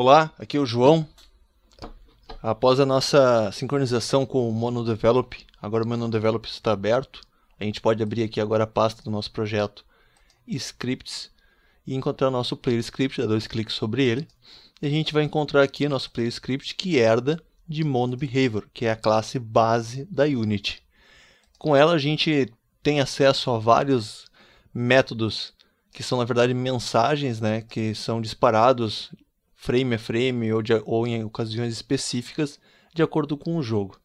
Olá, aqui é o João. Após a nossa sincronização com o MonoDevelop, agora o MonoDevelop está aberto. A gente pode abrir aqui agora a pasta do nosso projeto Scripts e encontrar o nosso Player Script, dá 2 cliques sobre ele. E a gente vai encontrar aqui o nosso Player Script que herda de MonoBehavior, que é a classe base da Unity. Com ela a gente tem acesso a vários métodos que são na verdade mensagens, né, que são disparados frame a frame ou em ocasiões específicas de acordo com o jogo.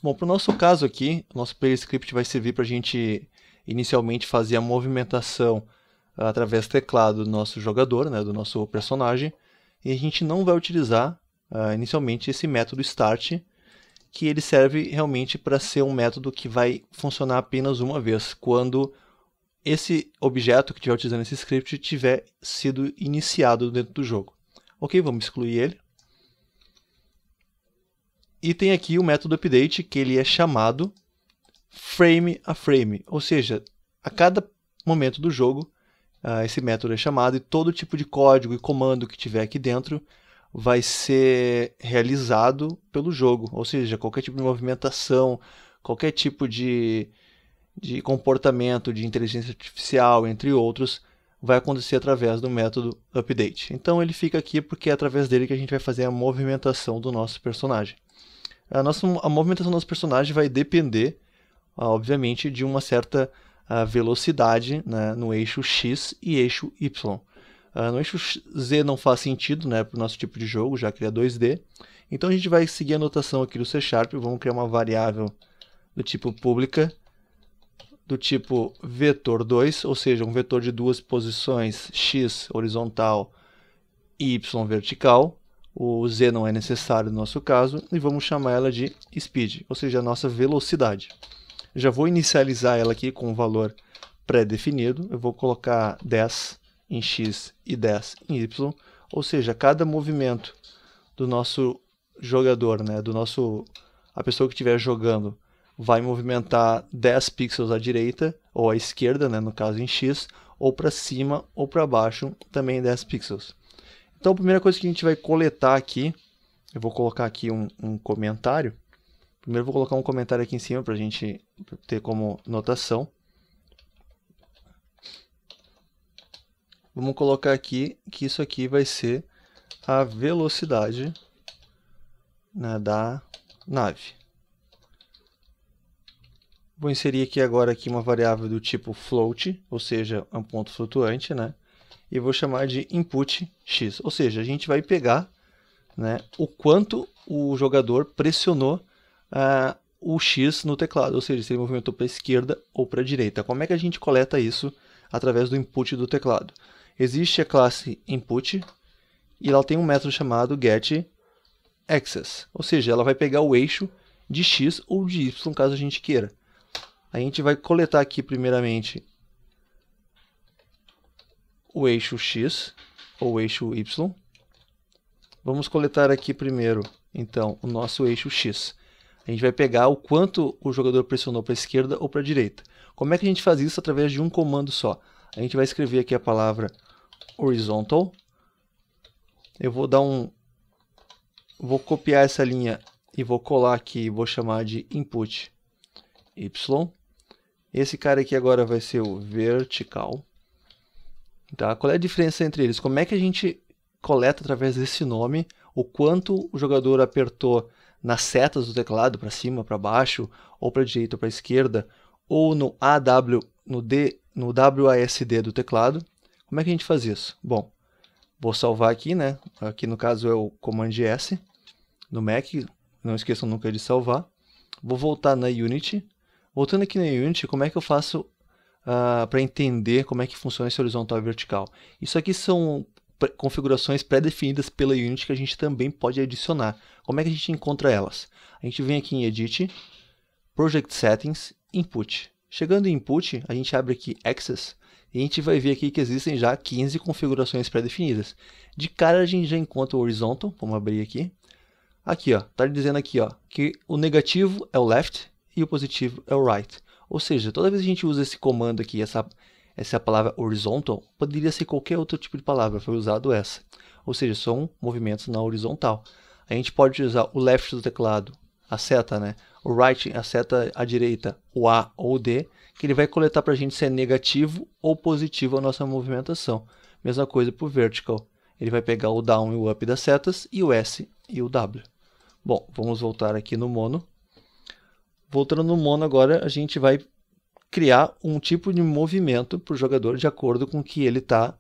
Bom, para o nosso caso aqui, o nosso Player Script vai servir para a gente inicialmente fazer a movimentação através do teclado do nosso jogador, né, do nosso personagem, e a gente não vai utilizar inicialmente esse método start, que ele serve realmente para ser um método que vai funcionar apenas uma vez, quando esse objeto que estiver utilizando esse script tiver sido iniciado dentro do jogo. Ok, vamos excluir ele. E tem aqui o método update, que ele é chamado frame a frame, ou seja, a cada momento do jogo, esse método é chamado e todo tipo de código e comando que tiver aqui dentro vai ser realizado pelo jogo, ou seja, qualquer tipo de movimentação, qualquer tipo de comportamento de inteligência artificial, entre outros, vai acontecer através do método update. Então ele fica aqui porque é através dele que a gente vai fazer a movimentação do nosso personagem. A movimentação do nosso personagem vai depender, obviamente, de uma certa velocidade, né, no eixo X e eixo Y. No eixo Z não faz sentido, né, para o nosso tipo de jogo, já que ele é 2D. Então a gente vai seguir a notação aqui do C#, vamos criar uma variável do tipo pública, do tipo vetor2, ou seja, um vetor de 2 posições, x horizontal e y vertical. O z não é necessário no nosso caso, e vamos chamar ela de speed, ou seja, a nossa velocidade. Já vou inicializar ela aqui com um valor pré-definido, eu vou colocar 10 em x e 10 em y, ou seja, cada movimento do nosso jogador, né, a pessoa que estiver jogando, vai movimentar 10 pixels à direita ou à esquerda, né, no caso em X, ou para cima ou para baixo, também 10 pixels. Então a primeira coisa que a gente vai coletar aqui, eu vou colocar aqui um comentário. Primeiro eu vou colocar um comentário aqui em cima para a gente ter como notação. Vamos colocar aqui que isso aqui vai ser a velocidade, né, da nave. Vou inserir aqui agora uma variável do tipo float, ou seja, um ponto flutuante, né? E vou chamar de input x, ou seja, a gente vai pegar, né, o quanto o jogador pressionou o x no teclado, ou seja, se ele movimentou para a esquerda ou para a direita. Como é que a gente coleta isso através do input do teclado? Existe a classe input e ela tem um método chamado getAxis, ou seja, ela vai pegar o eixo de x ou de y, caso a gente queira. A gente vai coletar aqui primeiramente o eixo X ou o eixo Y. Vamos coletar aqui primeiro, então, o nosso eixo X. A gente vai pegar o quanto o jogador pressionou para a esquerda ou para a direita. Como é que a gente faz isso? Através de um comando só. A gente vai escrever aqui a palavra horizontal. Eu vou copiar essa linha e vou colar aqui, vou chamar de input Y. Esse cara aqui agora vai ser o vertical. Tá? Qual é a diferença entre eles? Como é que a gente coleta através desse nome o quanto o jogador apertou nas setas do teclado, para cima, para baixo, ou para a direita ou para a esquerda, ou no WASD do teclado? Como é que a gente faz isso? Bom, vou salvar aqui, né? Aqui no caso é o Command S no Mac, não esqueçam nunca de salvar. Vou voltar na Unity. Voltando aqui na Unity, como é que eu faço para entender como é que funciona esse horizontal e vertical? Isso aqui são configurações pré-definidas pela Unity que a gente também pode adicionar. Como é que a gente encontra elas? A gente vem aqui em Edit, Project Settings, Input. Chegando em Input, a gente abre aqui Access e a gente vai ver aqui que existem já 15 configurações pré-definidas. De cara a gente já encontra o Horizontal, vamos abrir aqui. Aqui, está dizendo aqui, que o negativo é o Left e o positivo é o Right. Ou seja, toda vez que a gente usa esse comando aqui, essa palavra horizontal, poderia ser qualquer outro tipo de palavra, foi usado essa. ou seja, são movimentos na horizontal. A gente pode utilizar o left do teclado, a seta, né? O right, a seta à direita, o A ou o D, que ele vai coletar para a gente se é negativo ou positivo a nossa movimentação. Mesma coisa para o vertical. Ele vai pegar o down e o up das setas e o S e o W. Bom, vamos voltar aqui no mono. Voltando no mono agora, a gente vai criar um tipo de movimento para o jogador de acordo com o que ele está,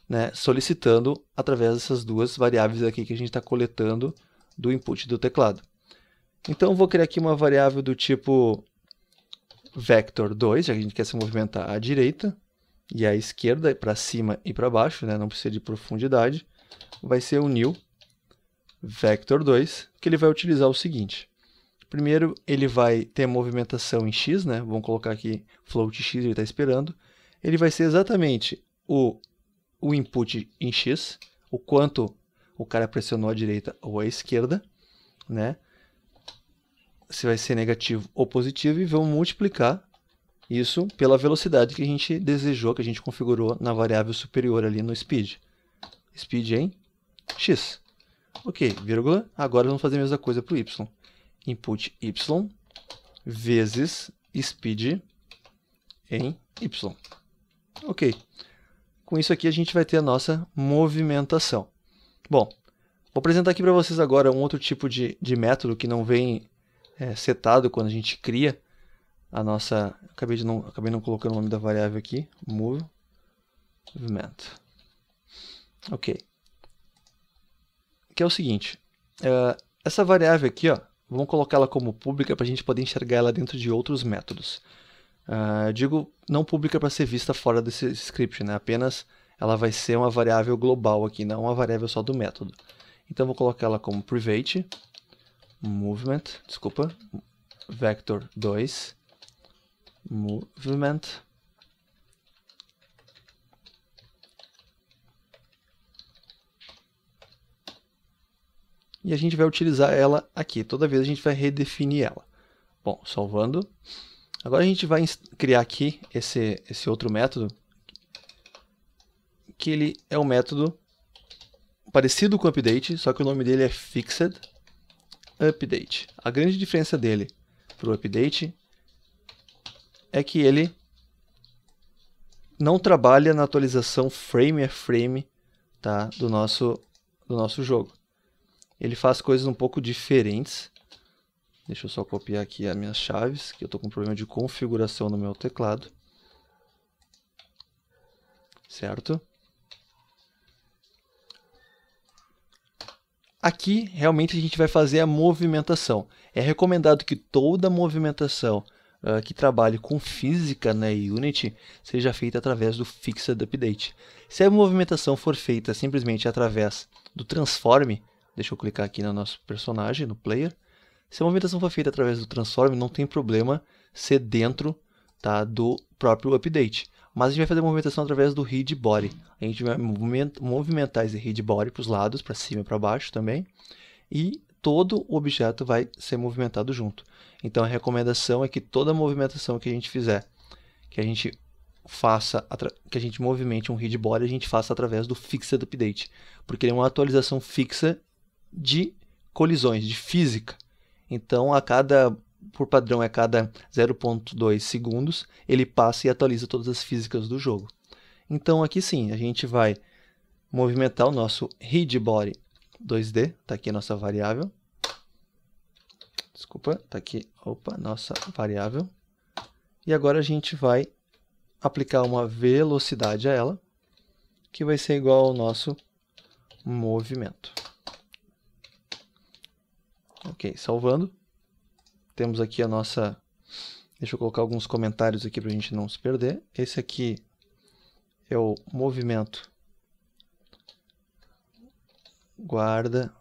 né, solicitando através dessas duas variáveis aqui que a gente está coletando do input do teclado. Então, eu vou criar aqui uma variável do tipo vector2, já que a gente quer se movimentar à direita e à esquerda, para cima e para baixo, né, não precisa de profundidade. Vai ser o new vector2, que ele vai utilizar o seguinte. Primeiro, ele vai ter a movimentação em x, né? Vamos colocar aqui float x, ele está esperando. Ele vai ser exatamente o input em x, o quanto o cara pressionou à direita ou à esquerda, né? Se vai ser negativo ou positivo, e vamos multiplicar isso pela velocidade que a gente desejou, que a gente configurou na variável superior ali no speed. Speed em x. Ok, vírgula. Agora vamos fazer a mesma coisa para o y. Input y vezes speed em y. Ok. Com isso aqui a gente vai ter a nossa movimentação. Não, vou apresentar aqui para vocês agora um outro tipo de método que não vem setado quando a gente cria a nossa... Acabei não colocando o nome da variável aqui. Movement. Ok. Que é o seguinte. Essa variável aqui, ó, vamos colocá-la como pública para a gente poder enxergar ela dentro de outros métodos. Digo não pública para ser vista fora desse script, né? Apenas ela vai ser uma variável global aqui, não uma variável só do método. Então vou colocar ela como private movement, vector2 movement. E a gente vai utilizar ela aqui. Toda vez a gente vai redefinir ela. Bom, salvando. Agora a gente vai criar aqui esse outro método, que ele é um método parecido com o update, só que o nome dele é fixed update. A grande diferença dele para o update é que ele não trabalha na atualização frame a frame, tá, do nosso jogo. Ele faz coisas um pouco diferentes. Deixa eu só copiar aqui as minhas chaves, que eu estou com um problema de configuração no meu teclado. Certo? Aqui, realmente, a gente vai fazer a movimentação. É recomendado que toda movimentação que trabalhe com física na Unity seja feita através do Fixed Update. Se a movimentação for feita simplesmente através do Transform, deixa eu clicar aqui no nosso personagem, no player. Se a movimentação for feita através do Transform, não tem problema ser dentro, tá, do próprio update. Mas a gente vai fazer a movimentação através do Head Body. A gente vai movimentar esse Head Body para os lados, para cima e para baixo também. E todo o objeto vai ser movimentado junto. Então a recomendação é que toda movimentação que a gente fizer, que a gente movimente um Head Body, a gente faça através do Fixed Update. Porque ele é uma atualização fixa de colisões, de física. Então, por padrão, a cada 0.2 segundos, ele passa e atualiza todas as físicas do jogo. Então, aqui sim, a gente vai movimentar o nosso Head Body 2D. Está aqui a nossa variável. Desculpa, está aqui, nossa variável. E agora a gente vai aplicar uma velocidade a ela, que vai ser igual ao nosso movimento. Ok, salvando. Temos aqui a nossa... Deixa eu colocar alguns comentários aqui para a gente não se perder. Esse aqui é o movimento. Guarda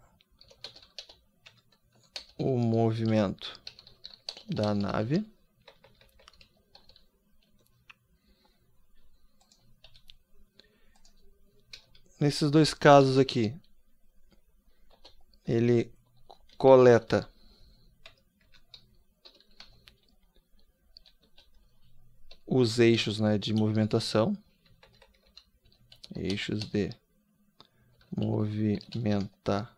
o movimento da nave. Nesses dois casos aqui, ele coleta os eixos, né, de movimentação, eixos de movimentação.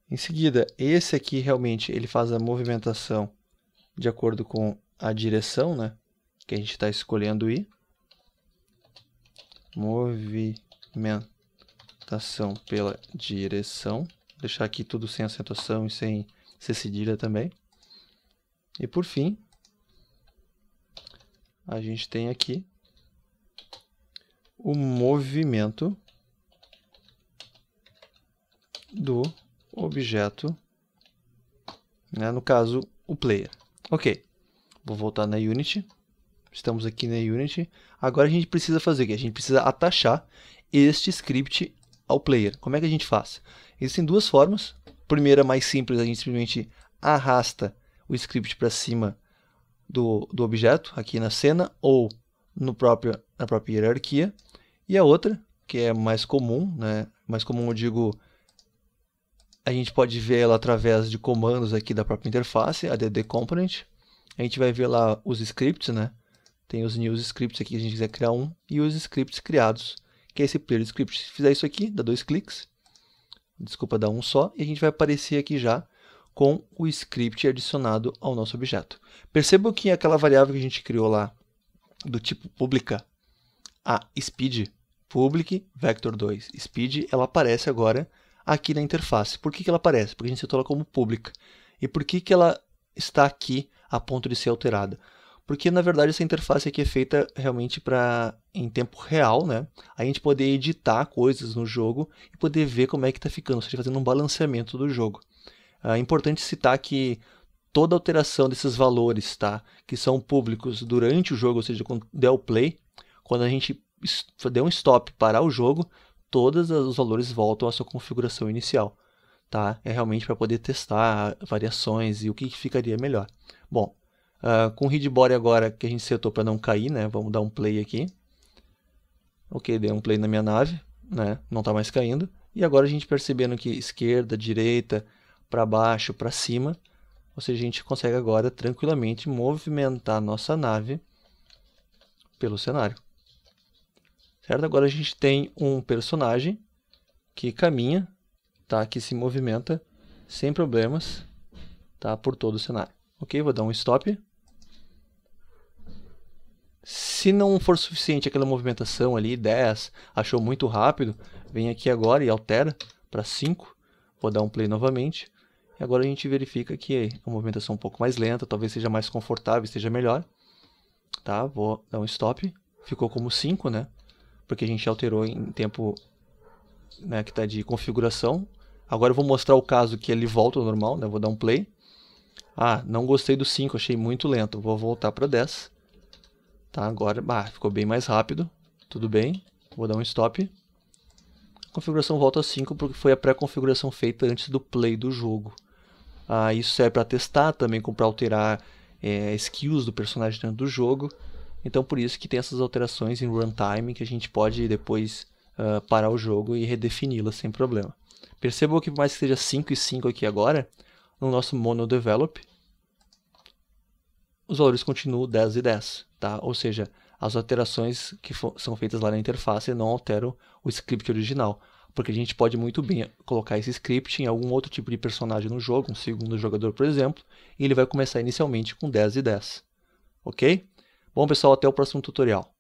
Em seguida, esse aqui realmente ele faz a movimentação de acordo com a direção, né, que a gente está escolhendo ir. Movimentação pela direção. Vou deixar aqui tudo sem acentuação e sem ser cedilha também. E por fim, a gente tem aqui o movimento do objeto, né, no caso, o player. Ok, vou voltar na Unity. Estamos aqui na Unity. Agora a gente precisa fazer o quê? A gente precisa atachar este script ao player. Como é que a gente faz? Existem duas formas. Primeira, mais simples, a gente simplesmente arrasta o script para cima do objeto, aqui na cena, ou na própria hierarquia. E a outra, que é mais comum, né? Mais comum eu digo, a gente pode ver ela através de comandos aqui da própria interface, add component. A gente vai ver lá os scripts, né? Tem os new scripts aqui, se a gente quiser criar um, e os scripts criados, que é esse player script. Se fizer isso aqui, dá 2 cliques, desculpa, dá um só, e a gente vai aparecer aqui já com o script adicionado ao nosso objeto. Percebam que aquela variável que a gente criou lá, do tipo pública, a speed, public vector2, speed, ela aparece agora aqui na interface. Por que ela aparece? Porque a gente setou ela como pública. E por que ela está aqui a ponto de ser alterada? Porque, na verdade, essa interface aqui é feita realmente para, em tempo real, né, a gente poder editar coisas no jogo e poder ver como é que está ficando, ou seja, fazendo um balanceamento do jogo. É importante citar que toda alteração desses valores, tá, que são públicos durante o jogo, ou seja, quando der o play, quando a gente der um stop, parar o jogo, todos os valores voltam à sua configuração inicial. Tá? É realmente para poder testar variações e o que ficaria melhor. Bom, com o readbody agora que a gente setou para não cair, né? Vamos dar um play aqui. Ok, dei um play na minha nave, né? Não está mais caindo. E agora a gente percebendo que esquerda, direita, para baixo, para cima, ou seja, a gente consegue agora tranquilamente movimentar a nossa nave pelo cenário. Certo? Agora a gente tem um personagem que caminha, tá? Que se movimenta sem problemas, tá? Por todo o cenário. Ok, vou dar um stop. Se não for suficiente aquela movimentação ali, 10, achou muito rápido, vem aqui agora e altera para 5. Vou dar um play novamente. E agora a gente verifica que a movimentação é um pouco mais lenta, talvez seja mais confortável, esteja melhor. Tá? Vou dar um stop. Ficou como 5, né? Porque a gente alterou em tempo, né, que está de configuração. Agora eu vou mostrar o caso que ele volta ao normal, né? Vou dar um play. Ah, não gostei do 5, achei muito lento. Vou voltar para 10. Tá, agora ficou bem mais rápido. Tudo bem. Vou dar um stop. A configuração volta a 5 porque foi a pré-configuração feita antes do play do jogo. Isso serve para testar também, para alterar skills do personagem dentro do jogo. Então por isso que tem essas alterações em runtime que a gente pode depois parar o jogo e redefini-las sem problema. Percebam que por mais que seja 5 e 5 aqui agora, no nosso monodevelop, os valores continuam 10 e 10. Tá? Ou seja, as alterações que são feitas lá na interface não alteram o script original. Porque a gente pode muito bem colocar esse script em algum outro tipo de personagem no jogo, um segundo jogador, por exemplo, e ele vai começar inicialmente com 10 e 10. Ok? Bom, pessoal, até o próximo tutorial.